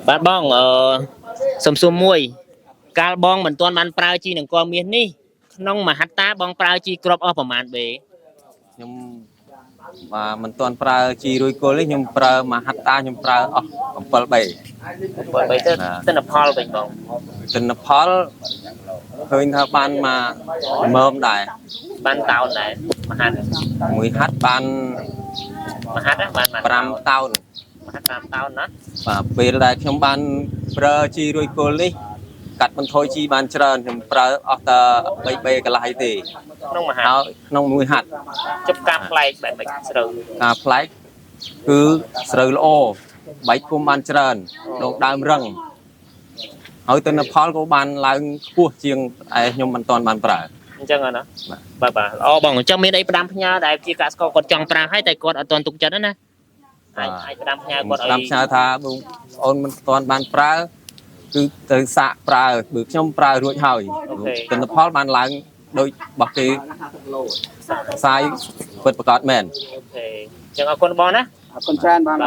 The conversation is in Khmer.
បាទបងសុំសួរមួយកាលបងមិនទាន់បានប្រើជីនឹងគមាសនេះក្នុងមហត្តាបងប្រើជីក្របអស់ប្រមាណបេខ្ញុំបាទមិនទាន់ប្រើជីរួយគល់នេះខ្ញុំប្រើមហត្តាខ្ញុំប្រើអស់7 3 7 3ទៅទិន្នផលវិញបងទិន្នផលឃើញថាបានមកមើមដែរបានតោនដែរមហាត់មួយហាត់បានមហាត់បាន5 តោនមហាត់5 តោនណាបាទពេលដែលខ្ញុំបានប្រើជីរួយគល់នេះកាត់បន្ថយជីបានច្រើនខ្ញុំប្រើអស់តែ3 បេកន្លះទេក្នុងមហាត់ក្នុងមួយហាត់ជប់ការផ្លែកបែបមិនស្រូវការផ្លែកគឺស្រូវល្អបែកគុំបានច្រើនដងដើមរឹងហើយទិន្នផលក៏បានឡើងខ្ពស់ជាងឯខ្ញុំមិនទាន់បានប្រើអញ្ចឹងណាបាទល្អបងអញ្ចឹងមានអីផ្ដាំផ្ញើដែលជាកសិករគាត់ចង់ប្រើហើយតែគាត់អត់ទាន់ទុកចិត្តណាអាចផ្ដាំផ្ញើគាត់ឲ្យផ្ដាំផ្ញើថាបងអូនមិនទាន់បានប្រើគឺទៅសាកប្រើបើខ្ញុំប្រើរួចហើយទិន្នផលបានឡើងដោយរបស់គេផ្សាយពិតប្រាកដមែនអូខេអញ្ចឹងអរគុណបងណាអរគុណច្រើនបាន